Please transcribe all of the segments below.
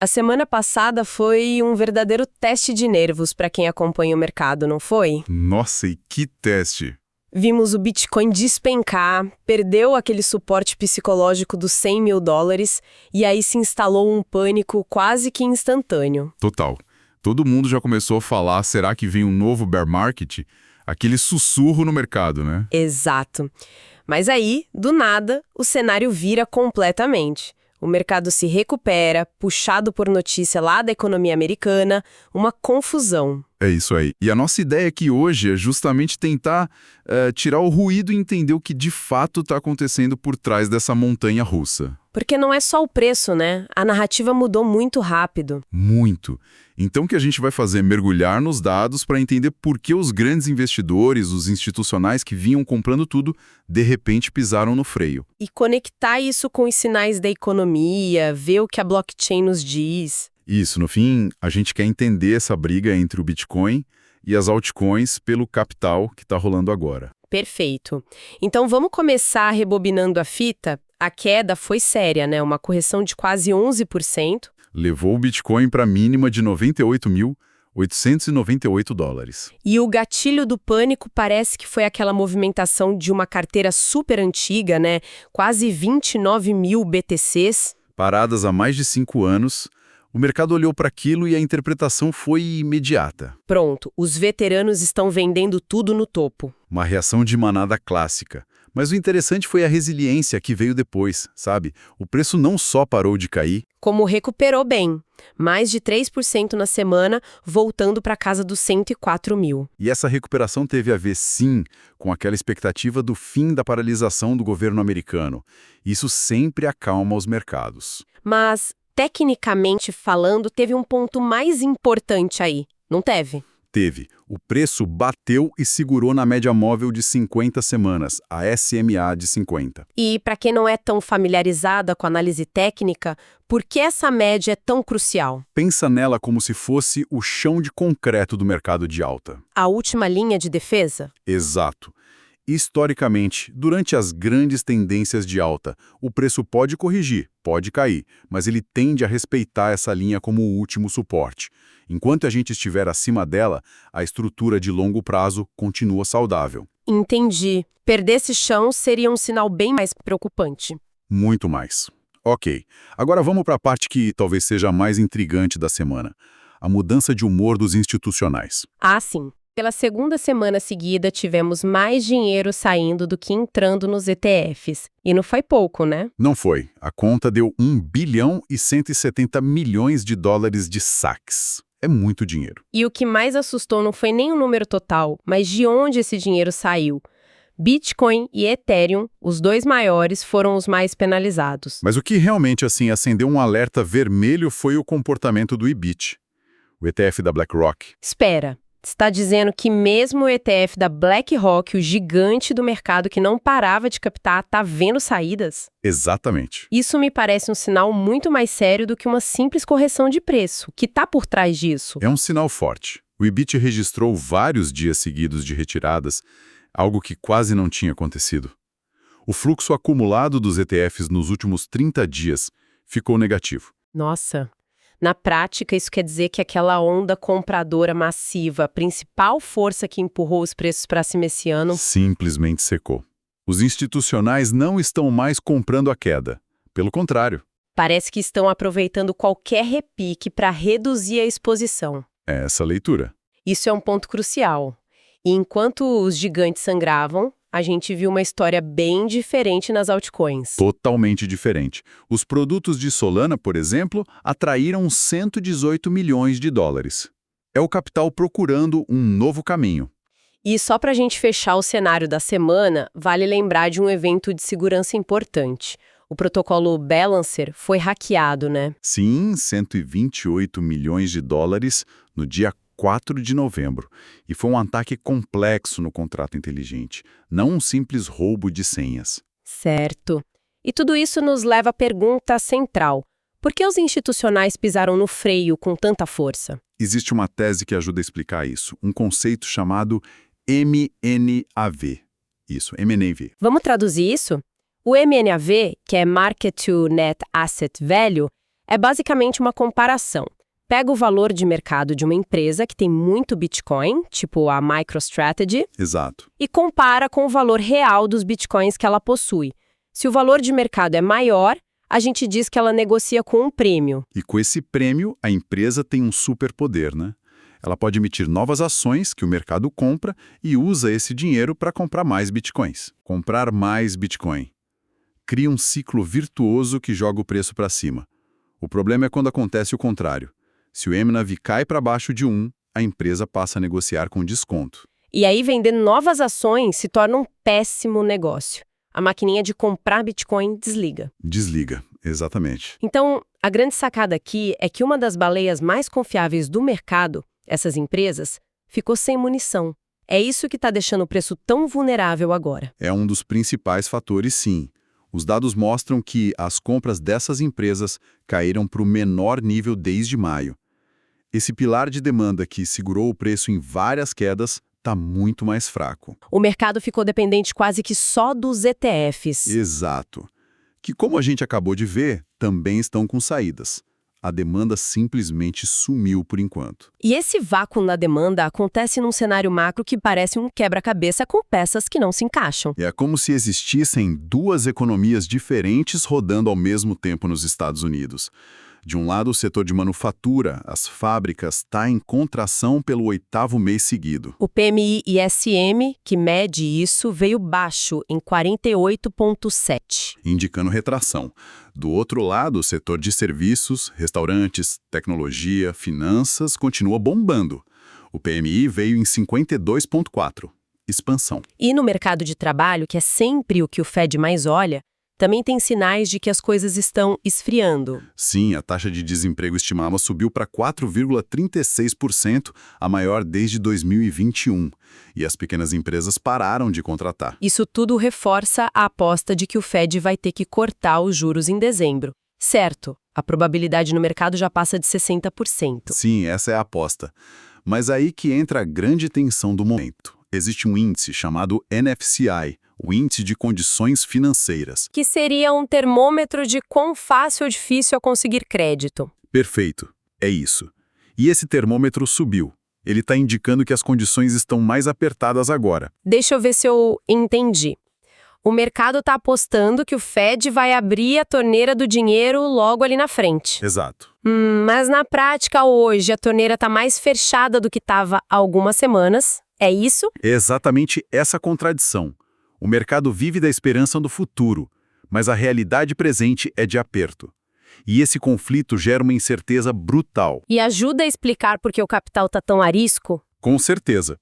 A semana passada foi um verdadeiro teste de nervos para quem acompanha o mercado, não foi? Nossa, e que teste! Vimos o Bitcoin despencar, perdeu aquele suporte psicológico dos US$ 100.000 e aí se instalou um pânico quase que instantâneo. Total. Todo mundo já começou a falar, será que vem um novo bear market? Aquele sussurro no mercado, né? Exato. Mas aí, do nada, o cenário vira completamente. O mercado se recupera, puxado por notícia lá da economia americana, uma confusão. É isso aí. E a nossa ideia aqui hoje é justamente tentar tirar o ruído e entender o que de fato está acontecendo por trás dessa montanha russa. Porque não é só o preço, né? A narrativa mudou muito rápido. Muito. Então o que a gente vai fazer é mergulhar nos dados para entender por que os grandes investidores, os institucionais que vinham comprando tudo, de repente pisaram no freio. E conectar isso com os sinais da economia, ver o que a blockchain nos diz. Isso, no fim, a gente quer entender essa briga entre o Bitcoin e as altcoins pelo capital que está rolando agora. Perfeito. Então vamos começar rebobinando a fita? A queda foi séria, né? Uma correção de quase 11%. Levou o Bitcoin para a mínima de $98.898. E o gatilho do pânico parece que foi aquela movimentação de uma carteira super antiga, né? Quase 29 mil BTCs. Paradas há mais de 5 anos, o mercado olhou para aquilo e a interpretação foi imediata. Pronto, os veteranos estão vendendo tudo no topo. Uma reação de manada clássica. Mas o interessante foi a resiliência que veio depois, sabe? O preço não só parou de cair. Como recuperou bem, mais de 3% na semana, voltando para casa dos 104 mil. E essa recuperação teve a ver, sim, com aquela expectativa do fim da paralisação do governo americano. Isso sempre acalma os mercados. Mas, tecnicamente falando, teve um ponto mais importante aí, não teve? Teve. O preço bateu e segurou na média móvel de 50 semanas, a SMA de 50. E, para quem não é tão familiarizada com a análise técnica, por que essa média é tão crucial? Pensa nela como se fosse o chão de concreto do mercado de alta. A última linha de defesa? Exato. Historicamente, durante as grandes tendências de alta, o preço pode corrigir, pode cair, mas ele tende a respeitar essa linha como o último suporte. Enquanto a gente estiver acima dela, a estrutura de longo prazo continua saudável. Entendi. Perder esse chão seria um sinal bem mais preocupante. Muito mais. Ok, agora vamos para a parte que talvez seja a mais intrigante da semana. A mudança de humor dos institucionais. Ah, sim. Pela segunda semana seguida, tivemos mais dinheiro saindo do que entrando nos ETFs. E não foi pouco, né? Não foi. A conta deu $1,170 bilhões de saques. É muito dinheiro. E o que mais assustou não foi nem o número total, mas de onde esse dinheiro saiu. Bitcoin e Ethereum, os dois maiores, foram os mais penalizados. Mas o que realmente acendeu um alerta vermelho foi o comportamento do IBIT, o ETF da BlackRock. Espera. Está dizendo que mesmo o ETF da BlackRock, o gigante do mercado que não parava de captar, está vendo saídas? Exatamente. Isso me parece um sinal muito mais sério do que uma simples correção de preço. O que está por trás disso? É um sinal forte. O IBIT registrou vários dias seguidos de retiradas, algo que quase não tinha acontecido. O fluxo acumulado dos ETFs nos últimos 30 dias ficou negativo. Nossa! Na prática, isso quer dizer que aquela onda compradora massiva, a principal força que empurrou os preços para cima esse ano, simplesmente secou. Os institucionais não estão mais comprando a queda. Pelo contrário. Parece que estão aproveitando qualquer repique para reduzir a exposição. É essa a leitura. Isso é um ponto crucial. E enquanto os gigantes sangravam, a gente viu uma história bem diferente nas altcoins. Totalmente diferente. Os produtos de Solana, por exemplo, atraíram $118 milhões. É o capital procurando um novo caminho. E só para a gente fechar o cenário da semana, vale lembrar de um evento de segurança importante. O protocolo Balancer foi hackeado, né? Sim, $128 milhões no dia 4 de novembro, e foi um ataque complexo no contrato inteligente, não um simples roubo de senhas. Certo. E tudo isso nos leva à pergunta central. Por que os institucionais pisaram no freio com tanta força? Existe uma tese que ajuda a explicar isso, um conceito chamado MNAV. Isso, MNAV. Vamos traduzir isso? O MNAV, que é Market to Net Asset Value, É basicamente uma comparação. Pega o valor de mercado de uma empresa que tem muito Bitcoin, tipo a MicroStrategy, Exato. e compara com o valor real dos Bitcoins que ela possui. Se o valor de mercado é maior, a gente diz que ela negocia com um prêmio. E com esse prêmio, a empresa tem um superpoder, né? Ela pode emitir novas ações que o mercado compra e usa esse dinheiro para comprar mais bitcoins. Comprar mais bitcoin. Cria um ciclo virtuoso que joga o preço para cima. O problema é quando acontece o contrário. Se o mNAV cai para baixo de 1, a empresa passa a negociar com desconto. E aí vender novas ações se torna um péssimo negócio. A maquininha de comprar Bitcoin desliga. Desliga, exatamente. Então, a grande sacada aqui é que uma das baleias mais confiáveis do mercado, essas empresas, ficou sem munição. É isso que está deixando o preço tão vulnerável agora. É um dos principais fatores, sim. Os dados mostram que as compras dessas empresas caíram para o menor nível desde maio. Esse pilar de demanda que segurou o preço em várias quedas está muito mais fraco. O mercado ficou dependente quase que só dos ETFs. Exato. Que, como a gente acabou de ver, também estão com saídas. A demanda simplesmente sumiu por enquanto. E esse vácuo na demanda acontece num cenário macro que parece um quebra-cabeça com peças que não se encaixam. É como se existissem duas economias diferentes rodando ao mesmo tempo nos Estados Unidos. De um lado, o setor de manufatura, as fábricas, está em contração pelo 8º mês seguido. O PMI ISM, que mede isso, veio baixo em 48,7. Indicando retração. Do outro lado, o setor de serviços, restaurantes, tecnologia, finanças continua bombando. O PMI veio em 52,4. Expansão. E no mercado de trabalho, que é sempre o que o Fed mais olha, também tem sinais de que as coisas estão esfriando. Sim, a taxa de desemprego estimada subiu para 4,36%, a maior desde 2021. E as pequenas empresas pararam de contratar. Isso tudo reforça a aposta de que o Fed vai ter que cortar os juros em dezembro. Certo, a probabilidade no mercado já passa de 60%. Sim, essa é a aposta. Mas aí que entra a grande tensão do momento. Existe um índice chamado NFCI, o Índice de Condições Financeiras. Que seria um termômetro de quão fácil ou difícil é conseguir crédito. Perfeito, é isso. E esse termômetro subiu. Ele está indicando que as condições estão mais apertadas agora. Deixa eu ver se eu entendi. O mercado está apostando que o Fed vai abrir a torneira do dinheiro logo ali na frente. Exato. Mas na prática hoje a torneira está mais fechada do que estava há algumas semanas. É isso? É exatamente essa contradição. O mercado vive da esperança do futuro, mas a realidade presente é de aperto. E esse conflito gera uma incerteza brutal. E ajuda a explicar por que o capital está tão arisco? Com certeza.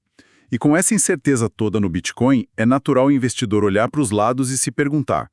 E com essa incerteza toda no Bitcoin, é natural o investidor olhar para os lados e se perguntar: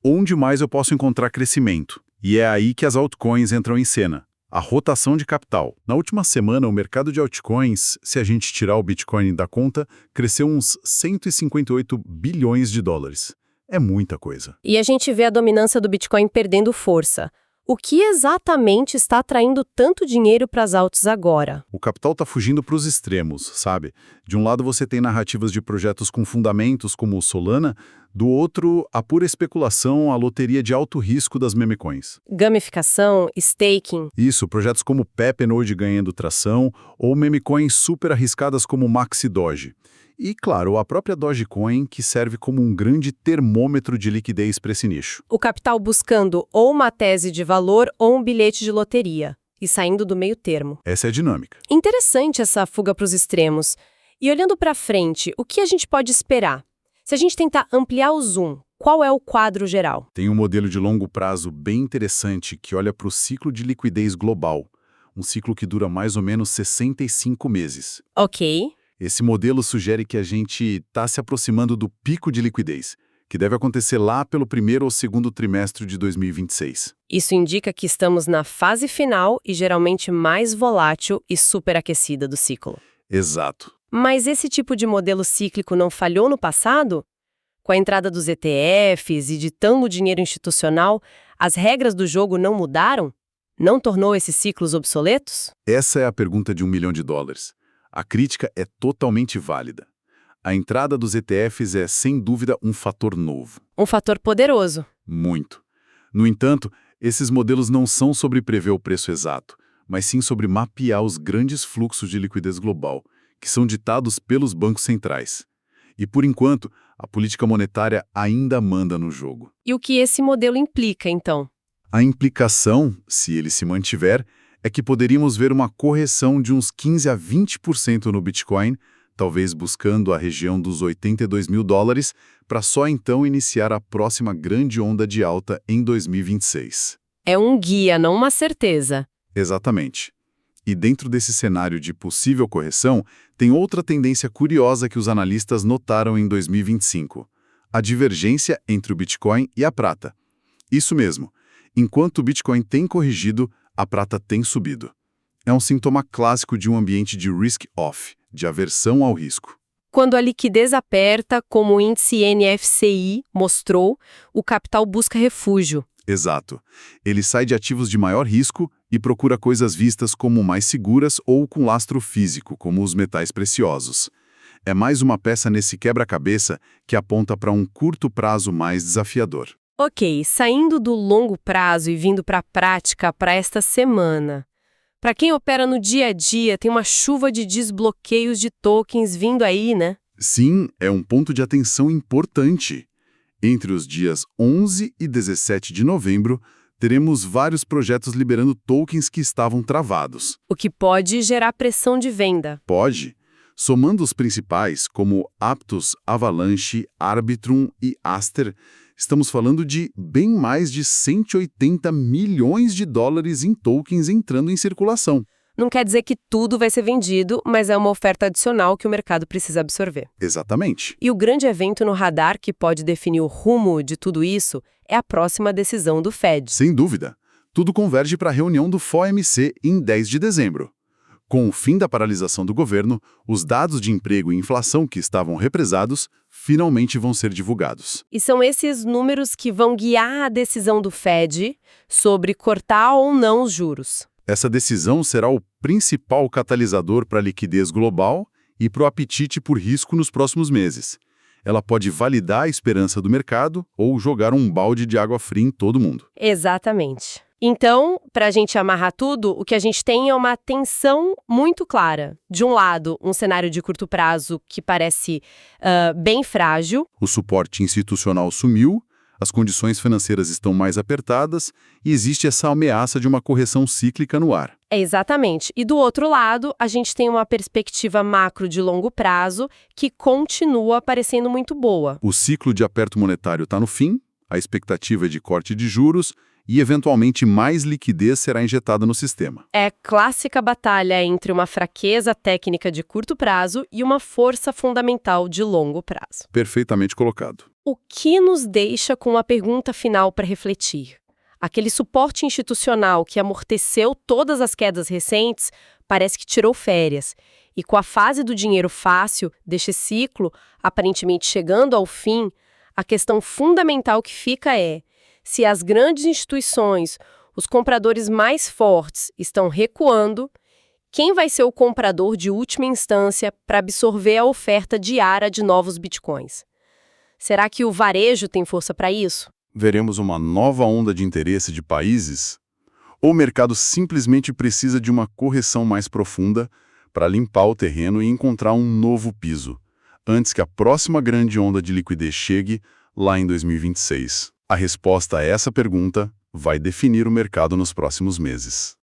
onde mais eu posso encontrar crescimento? E é aí que as altcoins entram em cena. A rotação de capital. Na última semana, o mercado de altcoins, se a gente tirar o Bitcoin da conta, cresceu uns 158 bilhões de dólares. É muita coisa. E a gente vê a dominância do Bitcoin perdendo força. O que exatamente está atraindo tanto dinheiro para as altas agora? O capital está fugindo para os extremos, sabe? De um lado você tem narrativas de projetos com fundamentos como o Solana, do outro, a pura especulação, a loteria de alto risco das memecoins. Gamificação, staking. Isso, projetos como Pepenode ganhando tração, ou memecoins super arriscadas como Maxi Doge. E, claro, a própria Dogecoin, que serve como um grande termômetro de liquidez para esse nicho. O capital buscando ou uma tese de valor ou um bilhete de loteria, e saindo do meio termo. Essa é a dinâmica. Interessante essa fuga para os extremos. E olhando para frente, o que a gente pode esperar? Se a gente tentar ampliar o zoom, qual é o quadro geral? Tem um modelo de longo prazo bem interessante que olha para o ciclo de liquidez global. Um ciclo que dura mais ou menos 65 meses. Ok. Esse modelo sugere que a gente está se aproximando do pico de liquidez, que deve acontecer lá pelo primeiro ou segundo trimestre de 2026. Isso indica que estamos na fase final e geralmente mais volátil e superaquecida do ciclo. Exato. Mas esse tipo de modelo cíclico não falhou no passado? Com a entrada dos ETFs e ditando dinheiro institucional, as regras do jogo não mudaram? Não tornou esses ciclos obsoletos? Essa é a pergunta de $1 milhão. A crítica é totalmente válida. A entrada dos ETFs é, sem dúvida, um fator novo. Um fator poderoso. Muito. No entanto, Esses modelos não são sobre prever o preço exato, mas sim sobre mapear os grandes fluxos de liquidez global, que são ditados pelos bancos centrais. E, por enquanto, a política monetária ainda manda no jogo. E o que esse modelo implica, então? A implicação, se ele se mantiver, é que poderíamos ver uma correção de uns 15 a 20% no Bitcoin, talvez buscando a região dos $82.000, para só então iniciar a próxima grande onda de alta em 2026. É um guia, não uma certeza. Exatamente. E dentro desse cenário de possível correção, tem outra tendência curiosa que os analistas notaram em 2025. A divergência entre o Bitcoin e a prata. Isso mesmo. Enquanto o Bitcoin tem corrigido, a prata tem subido. É um sintoma clássico de um ambiente de risk-off, de aversão ao risco. Quando a liquidez aperta, como o índice NFCI mostrou, o capital busca refúgio. Exato. Ele sai de ativos de maior risco e procura coisas vistas como mais seguras ou com lastro físico, como os metais preciosos. É mais uma peça nesse quebra-cabeça que aponta para um curto prazo mais desafiador. Ok, saindo do longo prazo e vindo para a prática para esta semana. Para quem opera no dia a dia, tem uma chuva de desbloqueios de tokens vindo aí, né? Sim, é um ponto de atenção importante. Entre os dias 11 e 17 de novembro, teremos vários projetos liberando tokens que estavam travados. O que pode gerar pressão de venda. Pode. Somando os principais, como Aptos, Avalanche, Arbitrum e Aster, estamos falando de bem mais de 180 milhões de dólares em tokens entrando em circulação. Não quer dizer que tudo vai ser vendido, mas é uma oferta adicional que o mercado precisa absorver. Exatamente. E o grande evento no radar que pode definir o rumo de tudo isso é a próxima decisão do Fed. Sem dúvida. Tudo converge para a reunião do FOMC em 10 de dezembro. Com o fim da paralisação do governo, os dados de emprego e inflação que estavam represados finalmente vão ser divulgados. E são esses números que vão guiar a decisão do Fed sobre cortar ou não os juros. Essa decisão será o principal catalisador para a liquidez global e para o apetite por risco nos próximos meses. Ela pode validar a esperança do mercado ou jogar um balde de água fria em todo mundo. Exatamente. Então, para a gente amarrar tudo, o que a gente tem é uma tensão muito clara. De um lado, um cenário de curto prazo que parece bem frágil. O suporte institucional sumiu, as condições financeiras estão mais apertadas e existe essa ameaça de uma correção cíclica no ar. É exatamente. E do outro lado, a gente tem uma perspectiva macro de longo prazo que continua parecendo muito boa. O ciclo de aperto monetário está no fim, a expectativa é de corte de juros e, eventualmente, mais liquidez será injetada no sistema. É clássica batalha entre uma fraqueza técnica de curto prazo e uma força fundamental de longo prazo. Perfeitamente colocado. O que nos deixa com uma pergunta final para refletir? Aquele suporte institucional que amorteceu todas as quedas recentes parece que tirou férias. E com a fase do dinheiro fácil deste ciclo, aparentemente chegando ao fim, a questão fundamental que fica é: se as grandes instituições, os compradores mais fortes, estão recuando, quem vai ser o comprador de última instância para absorver a oferta diária de novos bitcoins? Será que o varejo tem força para isso? Veremos uma nova onda de interesse de países? Ou o mercado simplesmente precisa de uma correção mais profunda para limpar o terreno e encontrar um novo piso, antes que a próxima grande onda de liquidez chegue lá em 2026? A resposta a essa pergunta vai definir o mercado nos próximos meses.